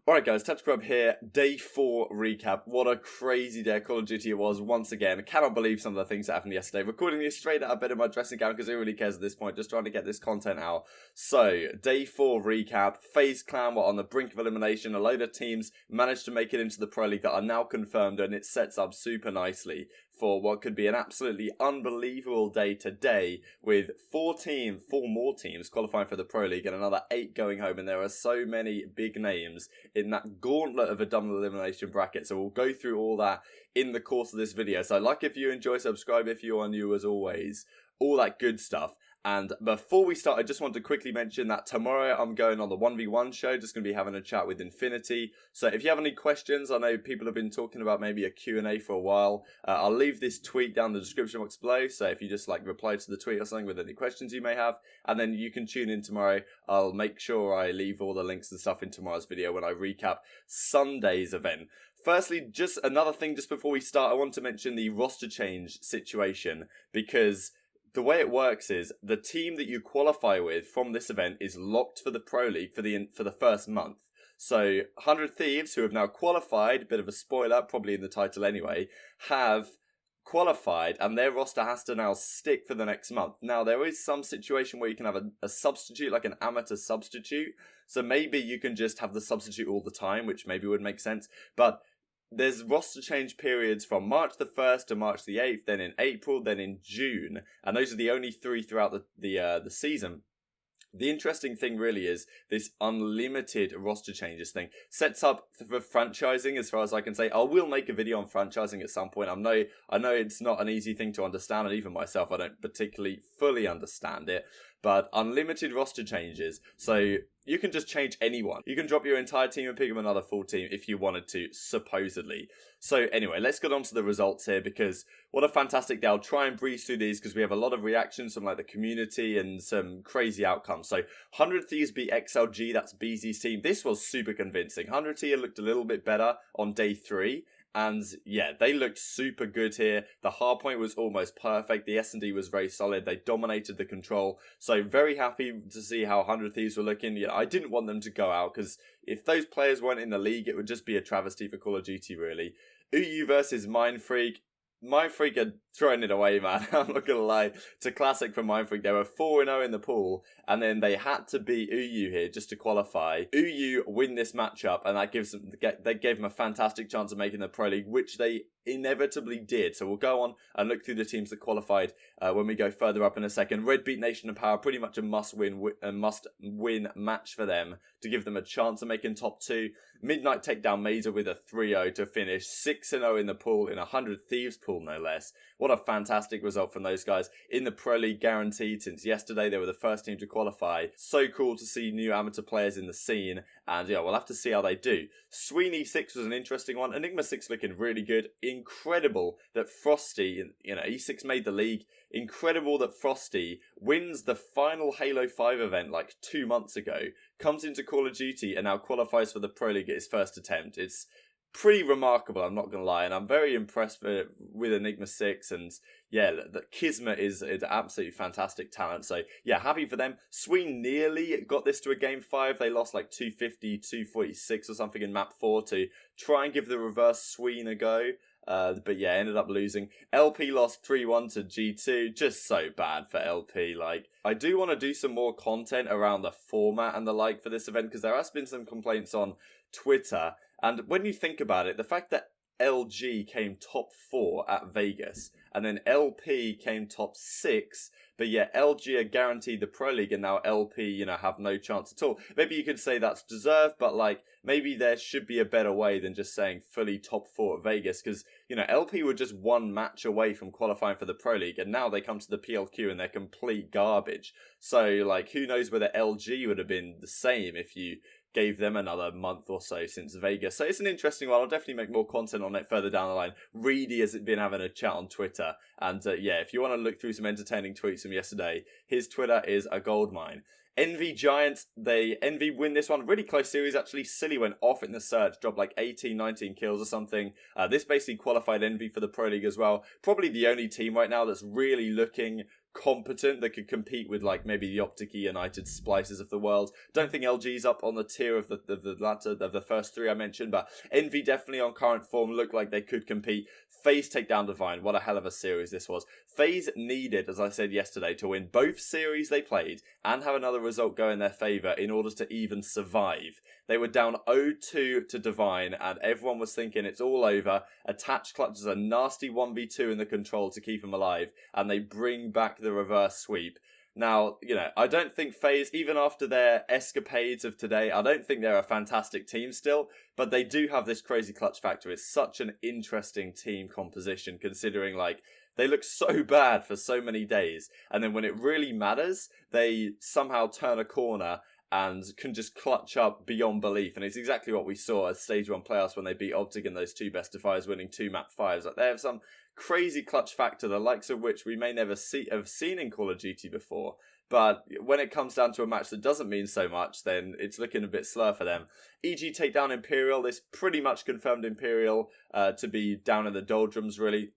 Alright guys, TacticalRub here, day 4 recap. What a crazy day of Call of Duty it was once again. I cannot believe some of the things that happened yesterday. Recording this straight out of bed in my dressing gown because who really cares at this point, just trying to get this content out. So, day 4 recap. FaZe Clan were on the brink of elimination. A load of teams managed to make it into the Pro League that are now confirmed, and it sets up super nicely for what could be an absolutely unbelievable day today with four more teams qualifying for the Pro League and another 8 going home, and there are so many big names in that gauntlet of a double elimination bracket, so we'll go through all that in the course of this video. So like if you enjoy, subscribe if you are new as always, all that good stuff. And before we start, I just want to quickly mention that tomorrow I'm going on the 1v1 show, just going to be having a chat with Infinity. So if you have any questions, I know people have been talking about maybe a Q&A for a while. I'll leave this tweet down in the description box below, so if you just like reply to the tweet or something with any questions you may have, and then you can tune in tomorrow. I'll make sure I leave all the links and stuff in tomorrow's video when I recap Sunday's event. Firstly, just another thing just before we start, I want to mention the roster change situation, because the way it works is the team that you qualify with from this event is locked for the Pro League for the first month. So 100 Thieves, who have now qualified, bit of a spoiler, probably in the title anyway, have qualified, and their roster has to now stick for the next month. Now, there is some situation where you can have a substitute, like an amateur substitute. So maybe you can just have the substitute all the time, which maybe would make sense. But there's roster change periods from March the 1st to March the 8th, then in April, then in June, and those are the only 3 throughout the season. The interesting thing really is this unlimited roster changes thing sets up for franchising, as far as I can say. I will make a video on franchising at some point. I know it's not an easy thing to understand, and even myself, I don't particularly fully understand it. But unlimited roster changes, so you can just change anyone. You can drop your entire team and pick up another full team if you wanted to, supposedly. So anyway, let's get on to the results here, because what a fantastic day. I'll try and breeze through these because we have a lot of reactions from like the community and some crazy outcomes. So 100 Thieves beat XLG, that's BZ's team. This was super convincing. 100 Thieves looked a little bit better on day 3. And yeah, they looked super good here. The hardpoint was almost perfect. The S&D was very solid. They dominated the control. So very happy to see how 100 Thieves were looking. Yeah, I didn't want them to go out, because if those players weren't in the league, it would just be a travesty for Call of Duty, really. EUU versus Mindfreak. Mindfreak are throwing it away, man. I'm not going to lie. It's a classic for Mindfreak. They were 4-0 in the pool, and then they had to beat EUU here just to qualify. EUU win this matchup, and that gives them, they gave them a fantastic chance of making the Pro League, which they inevitably did. So we'll go on and look through the teams that qualified when we go further up in a second. Red beat Nation and Power, pretty much a must-win match for them to give them a chance of making top 2. Midnight take down Mazer with a 3-0 to finish 6-0 in the pool, in a 100 Thieves pool no less. What a fantastic result from those guys. In the Pro League guaranteed since yesterday. They were the first team to qualify. So cool to see new amateur players in the scene. And yeah, we'll have to see how they do. Sween E6 was an interesting one. Enigma 6 looking really good. Incredible that Frosty, E6 made the league. Incredible that Frosty wins the final Halo 5 event like 2 months ago, comes into Call of Duty and now qualifies for the Pro League at his first attempt. It's pretty remarkable, I'm not going to lie, and I'm very impressed with Enigma 6, and yeah, the Kismet is absolutely fantastic talent, so yeah, happy for them. Sween nearly got this to a game 5, they lost like 250, 246 or something in map 4 to try and give the reverse Sween a go. But yeah, ended up losing. LP lost 3-1 to G2. Just so bad for LP. Like, I do want to do some more content around the format and the like for this event, because there has been some complaints on Twitter. And when you think about it, the fact that LG came top 4 at Vegas, and then LP came top 6, but yet LG are guaranteed the Pro League, and now LP, have no chance at all. Maybe you could say that's deserved, but like, maybe there should be a better way than just saying fully top 4 at Vegas, because, LP were just 1 match away from qualifying for the Pro League, and now they come to the PLQ and they're complete garbage. So, like, who knows whether LG would have been the same if you gave them another month or so since Vegas. So it's an interesting one. I'll definitely make more content on it further down the line. Reedy has been having a chat on Twitter. And yeah, if you want to look through some entertaining tweets from yesterday, his Twitter is a goldmine. Envy Giants, Envy win this one. Really close series, actually. Silly went off in the search, dropped like 18, 19 kills or something. This basically qualified Envy for the Pro League as well. Probably the only team right now that's really looking competent that could compete with like maybe the OpTic eUnited Splyces of the world. Don't think LG's up on the tier of the latter of the first three I mentioned, but Envy definitely on current form look like they could compete. FaZe take down Divine. What a hell of a series this was. FaZe needed, as I said yesterday, to win both series they played and have another result go in their favour in order to even survive. They were down 0-2 to Divine, and everyone was thinking it's all over. Attach clutches a nasty 1v2 in the control to keep them alive, and they bring back the reverse sweep. Now, you know, I don't think FaZe, even after their escapades of today, I don't think they're a fantastic team still, but they do have this crazy clutch factor. It's such an interesting team composition, considering, like, they look so bad for so many days, and then when it really matters, they somehow turn a corner and can just clutch up beyond belief. And it's exactly what we saw at Stage 1 playoffs when they beat OpTic in those two best of fives, winning 2 map 5s. Like, they have some crazy clutch factor, the likes of which we may never have seen in Call of Duty before. But when it comes down to a match that doesn't mean so much, then it's looking a bit slow for them. EG take down Imperial. This pretty much confirmed Imperial to be down in the doldrums, really.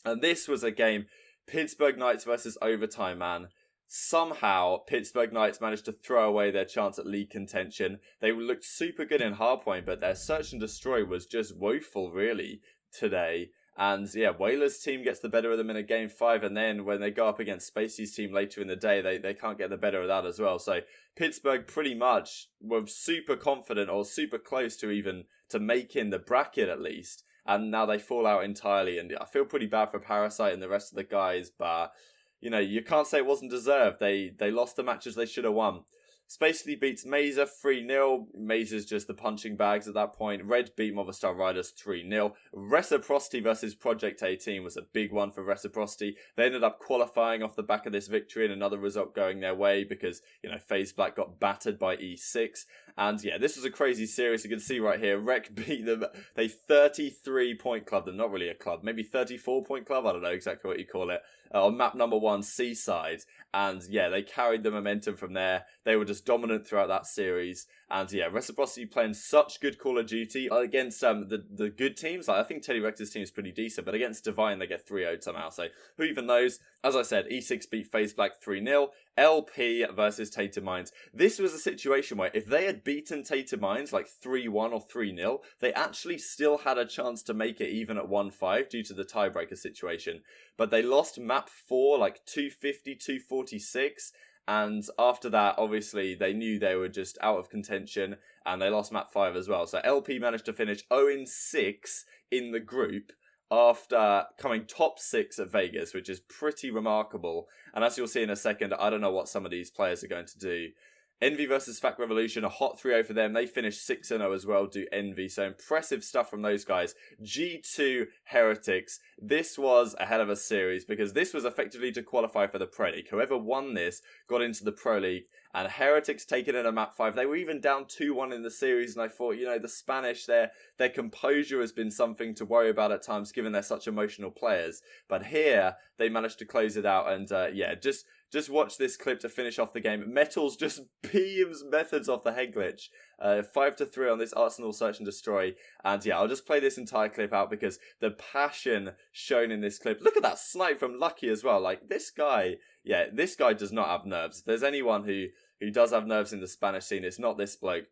And this was a game, Pittsburgh Knights versus Overtime, man. Somehow, Pittsburgh Knights managed to throw away their chance at league contention. They looked super good in hardpoint, but their search and destroy was just woeful, really, today. And yeah, Whalers' team gets the better of them in a game 5, and then when they go up against Spacey's team later in the day, they can't get the better of that as well. So Pittsburgh pretty much were super confident, or super close to even to making the bracket at least, and now they fall out entirely. And I feel pretty bad for Parasite and the rest of the guys, but you know, you can't say it wasn't deserved. They lost the matches they should have won. Spacely beats Mazer 3-0. Mazer's just the punching bags at that point. Red beat Movistar Riders 3-0. Reciprocity versus Project 18 was a big one for Reciprocity. They ended up qualifying off the back of this victory, and another result going their way because, you know, FaZe Black got battered by E6. And yeah, this was a crazy series. You can see right here, Rec beat them. They 33-point club them. Not really a club, maybe 34-point club. I don't know exactly what you call it. On map number 1, Seaside. And yeah, they carried the momentum from there. They were just dominant throughout that series. And yeah, Reciprocity playing such good Call of Duty against the good teams. Like, I think Teddy Rex's team is pretty decent, but against Divine they get 3-0 somehow. So who even knows? As I said, E6 beat FaZe Black 3-0. LP versus Tater Mines. This was a situation where if they had beaten Tater Mines like 3-1 or 3-0, they actually still had a chance to make it even at 1-5 due to the tiebreaker situation. But they lost map 4 like 250, 246. And after that, obviously, they knew they were just out of contention, and they lost map 5 as well. So LP managed to finish 0-6 in the group after coming top 6 at Vegas, which is pretty remarkable. And as you'll see in a second, I don't know what some of these players are going to do. Envy versus Fact Revolution, a hot 3-0 for them. They finished 6-0 as well, do Envy. So impressive stuff from those guys. G2 Heretics. This was a hell of a series because this was effectively to qualify for the Pro League. Whoever won this got into the Pro League. And Heretics taken in a map 5. They were even down 2-1 in the series. And I thought, you know, the Spanish, their composure has been something to worry about at times, given they're such emotional players. But here, they managed to close it out. And yeah, just watch this clip to finish off the game. Metals just beams Methods off the head glitch. 5-3 on this Arsenal Search and Destroy. And yeah, I'll just play this entire clip out because the passion shown in this clip. Look at that snipe from Lucky as well. Like, this guy, yeah, this guy does not have nerves. If there's anyone who does have nerves in the Spanish scene, it's not this bloke.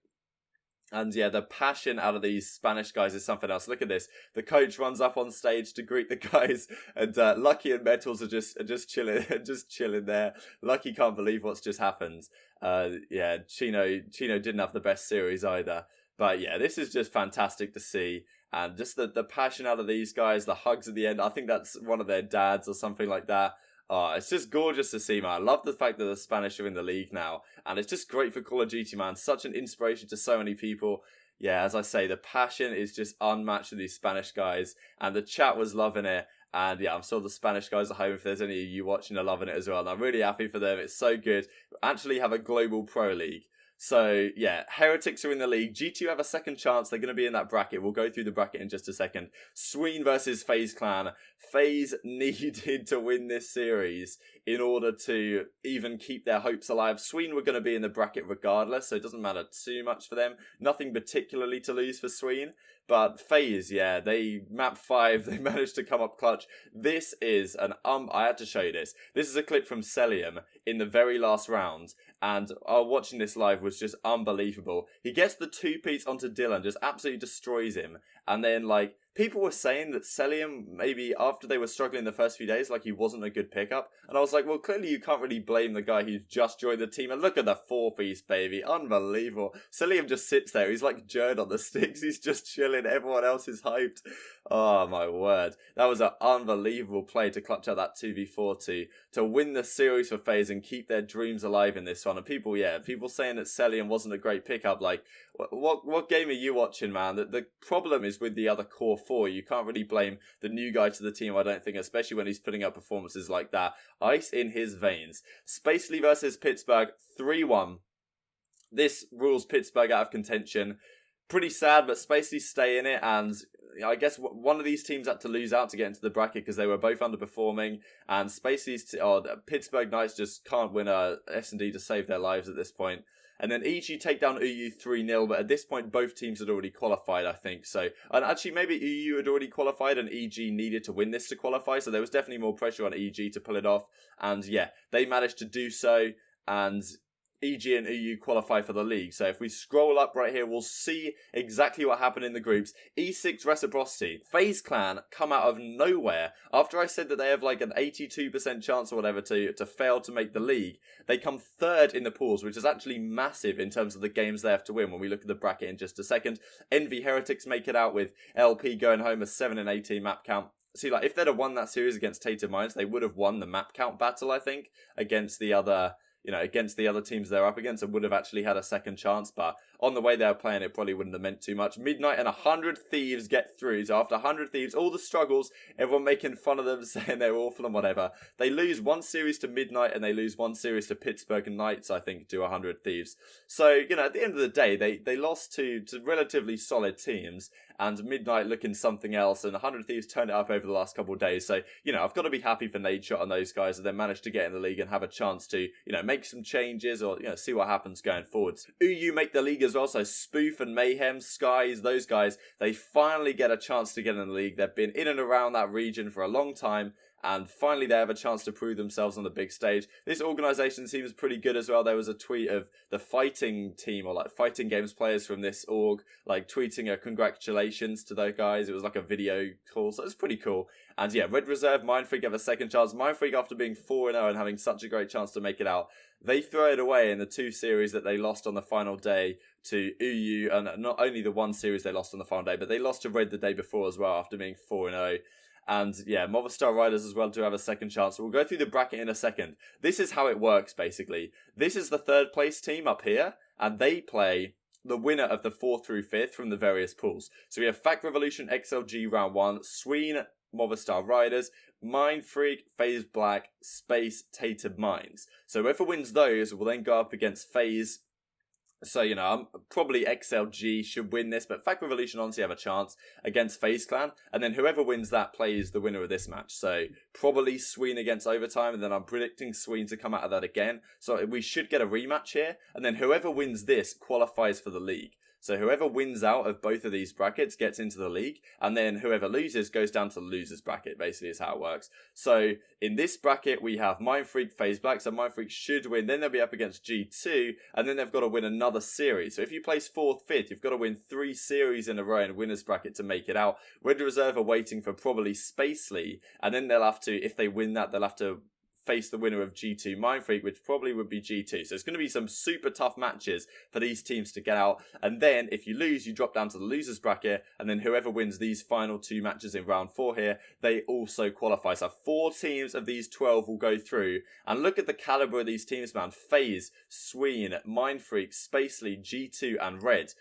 And yeah, the passion out of these Spanish guys is something else. Look at this. The coach runs up on stage to greet the guys, and Lucky and Metals are just chilling there. Lucky can't believe what's just happened. Yeah, Chino didn't have the best series either. But yeah, this is just fantastic to see. And just the passion out of these guys, the hugs at the end. I think that's one of their dads or something like that. Oh, it's just gorgeous to see, man. I love the fact that the Spanish are in the league now. And it's just great for Call of Duty, man. Such an inspiration to so many people. Yeah, as I say, the passion is just unmatched with these Spanish guys. And the chat was loving it. And yeah, I'm sure the Spanish guys at home, if there's any of you watching, are loving it as well. And I'm really happy for them. It's so good. We actually have a global pro league. So, yeah, Heretics are in the league. G2 have a second chance. They're going to be in that bracket. We'll go through the bracket in just a second. Sween versus FaZe Clan. FaZe needed to win this series in order to even keep their hopes alive. Sween were going to be in the bracket regardless, so it doesn't matter too much for them. Nothing particularly to lose for Sween. But FaZe, yeah, they map 5, they managed to come up clutch. This is an, I had to show you this. This is a clip from Celium in the very last round, and watching this live was just unbelievable. He gets the 2-piece onto Dylan, just absolutely destroys him, and then, like, people were saying that Celium, maybe after they were struggling the first few days, like, he wasn't a good pickup. And I was like, well, clearly you can't really blame the guy who's just joined the team. And look at the 4-piece, baby. Unbelievable. Celium just sits there. He's like Jerd on the sticks. He's just chilling. Everyone else is hyped. Oh, my word. That was an unbelievable play to clutch out that 2v4 to win the series for FaZe and keep their dreams alive in this one. And people saying that Celium wasn't a great pickup, like, what game are you watching, man? The problem is with the other core 4. You can't really blame the new guy to the team, I don't think, especially when he's putting up performances like that. Ice in his veins. Spacely versus Pittsburgh, 3-1. This rules Pittsburgh out of contention. Pretty sad, but Spacely stay in it, and I guess one of these teams had to lose out to get into the bracket because they were both underperforming, and Spacely's Pittsburgh Knights just can't win a S&D to save their lives at this point. And then EG take down EU 3-0, but at this point both teams had already qualified, I think. So, and actually maybe EU had already qualified and EG needed to win this to qualify, so there was definitely more pressure on EG to pull it off. And yeah, they managed to do so, and EG and EU qualify for the league. So if we scroll up right here, we'll see exactly what happened in the groups. E6 Reciprocity. FaZe Clan come out of nowhere. After I said that they have like an 82% chance or whatever to fail to make the league, they come 3rd in the pools, which is actually massive in terms of the games they have to win when we look at the bracket in just a second. Heretics make it out with LP going home a 7-18 map count. See, like, if they'd have won that series against Tatum Mines, they would have won the map count battle, I think, against the other teams they're up against, and would have actually had a second chance. But on the way they were playing, it probably wouldn't have meant too much. Midnight and 100 Thieves get through. So after 100 Thieves, all the struggles, everyone making fun of them, saying they're awful and whatever. They lose one series to Midnight, and they lose one series to Pittsburgh and Knights, I think, to 100 Thieves. So, at the end of the day, they lost to relatively solid teams, and Midnight looking something else, and 100 Thieves turned it up over the last couple of days. So, I've got to be happy for Nadeshot and those guys that they managed to get in the league and have a chance to, make some changes or, see what happens going forwards. EU make the league as well, so Spoof and Mayhem, Skies, those guys, they finally get a chance to get in the league. They've been in and around that region for a long time, and finally they have a chance to prove themselves on the big stage. This organisation seems pretty good as well. There was a tweet of the fighting team, or like fighting games players from this org, like tweeting a congratulations to those guys. It was like a video call, so it's pretty cool. And yeah, Red Reserve, Mindfreak have a second chance. Mindfreak, after being 4-0 and having such a great chance to make it out, they throw it away in the 2 series that they lost on the final day to EU, and not only the 1 series they lost on the final day, but they lost to Red the day before as well after being 4-0. And yeah, Movistar Riders as well to have a second chance. So we'll go through the bracket in a second. This is how it works, basically. This is the 3rd place team up here, and they play the winner of the 4th through 5th from the various pools. So we have Fact Revolution XLG round 1, Sween, Movistar Riders, Mindfreak, FaZe Black, Space, Tatum Mines. So whoever wins those will then go up against FaZe. So, probably XLG should win this, but Fact Revolution honestly have a chance against FaZe Clan, and then whoever wins that plays the winner of this match. So, probably Sween against Overtime, and then I'm predicting Sween to come out of that again. So, we should get a rematch here, and then whoever wins this qualifies for the league. So whoever wins out of both of these brackets gets into the league, and then whoever loses goes down to the losers bracket, basically is how it works. So in this bracket, we have Mindfreak, FaZe Black, so Mindfreak should win, then they'll be up against G2, and then they've got to win another series. So if you place 4th, 5th, you've got to win 3 series in a row in winners bracket to make it out. Red Reserve are waiting for probably Spacely, and then they'll have to, if they win that, they'll have to face the winner of G2 Mindfreak, which probably would be G2. So it's going to be some super tough matches for these teams to get out. And then if you lose, you drop down to the losers bracket, and then whoever wins these final 2 matches in round 4 here, they also qualify. So 4 teams of these 12 will go through. And look at the calibre of these teams, man. FaZe, Sween, Mindfreak, Spacely, G2 and Red.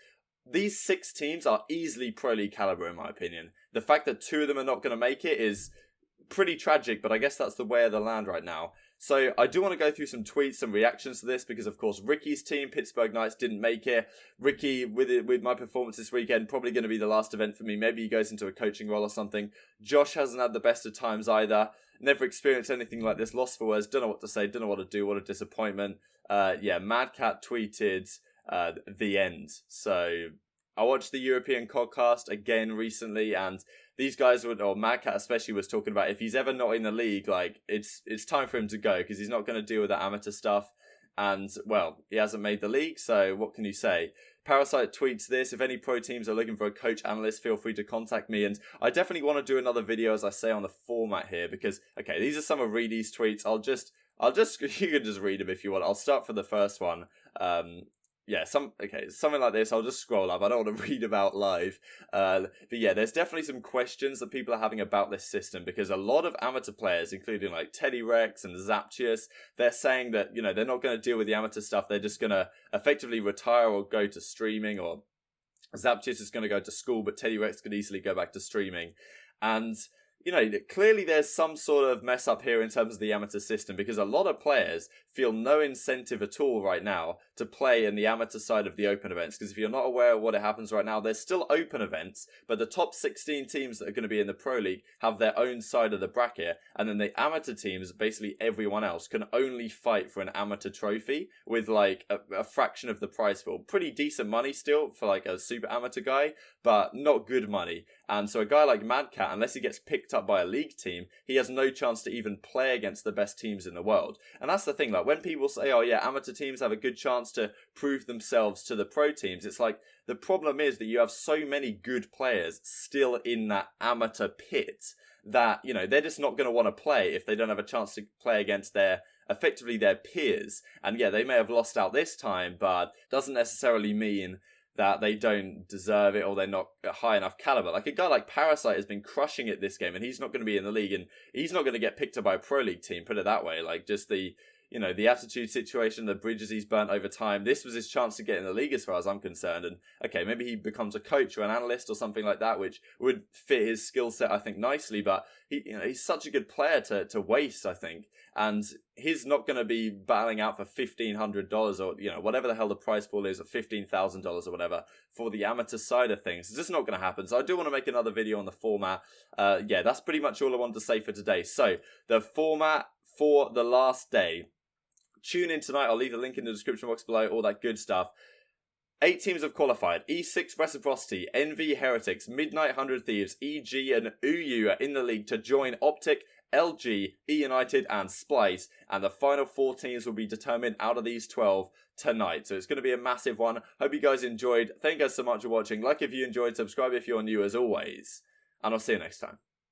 These 6 teams are easily Pro League calibre in my opinion. The fact that 2 of them are not going to make it is pretty tragic, but I guess that's the way of the land right now. So I do want to go through some tweets, some reactions to this, because of course Ricky's team, Pittsburgh Knights, didn't make it. Ricky, with my performance this weekend, probably going to be the last event for me. Maybe he goes into a coaching role or something. Josh hasn't had the best of times either. never experienced anything like this. Lost for words. Don't know what to say. Don't know what to do. What a disappointment. Yeah, Madcat tweeted the end. So I watched the European podcast again recently, and these guys or Madcat especially was talking about if he's ever not in the league, like it's time for him to go because he's not going to deal with the amateur stuff. And well, he hasn't made the league, so what can you say? Parasite tweets this: if any pro teams are looking for a coach analyst, feel free to contact me. And I definitely want to do another video, as I say, on the format here, because okay, these are some of Reedy's tweets. I'll just you can just read them if you want. I'll start from the first one. Yeah, something like this. I'll just scroll up. I don't want to read about live. But yeah, there's definitely some questions that people are having about this system, because a lot of amateur players, including like Teddy Rex and Zaptius, they're saying that, you know, they're not going to deal with the amateur stuff. They're just going to effectively retire or go to streaming, or Zaptius is going to go to school, but Teddy Rex could easily go back to streaming. And you know, clearly there's some sort of mess up here in terms of the amateur system, because a lot of players feel no incentive at all right now to play in the amateur side of the open events. Because if you're not aware of what happens right now, there's still open events, but the top 16 teams that are going to be in the Pro League have their own side of the bracket. And then the amateur teams, basically everyone else, can only fight for an amateur trophy with like a fraction of the prize pool. Pretty decent money still for like a super amateur guy, but not good money. And so a guy like Madcat, unless he gets picked up by a league team, he has no chance to even play against the best teams in the world. And that's the thing, like when people say, oh yeah, amateur teams have a good chance to prove themselves to the pro teams, it's like the problem is that you have so many good players still in that amateur pit that, you know, they're just not going to want to play if they don't have a chance to play against effectively their peers. And yeah, they may have lost out this time, but doesn't necessarily mean that they don't deserve it or they're not high enough caliber. Like a guy like Parasite has been crushing it this game, and he's not going to be in the league, and he's not going to get picked up by a pro league team, put it that way. Like just the attitude situation, the bridges he's burnt over time. This was his chance to get in the league as far as I'm concerned. And okay, maybe he becomes a coach or an analyst or something like that, which would fit his skill set, I think, nicely. But he's such a good player to waste, I think. And he's not going to be battling out for $1,500 or, whatever the hell the prize pool is, or $15,000 or whatever for the amateur side of things. It's just not going to happen. So I do want to make another video on the format. Yeah, that's pretty much all I wanted to say for today. So the format for the last day. Tune in tonight. I'll leave the link in the description box below, all that good stuff. 8 teams have qualified. E6 Reciprocity, Envy Heretics, Midnight 100 Thieves, EG and EnvyUs are in the league to join OpTic, LG, eUnited and Splyce. And the final 4 teams will be determined out of these 12 tonight. So it's going to be a massive one. Hope you guys enjoyed. Thank you guys so much for watching. Like if you enjoyed, subscribe if you're new as always. And I'll see you next time.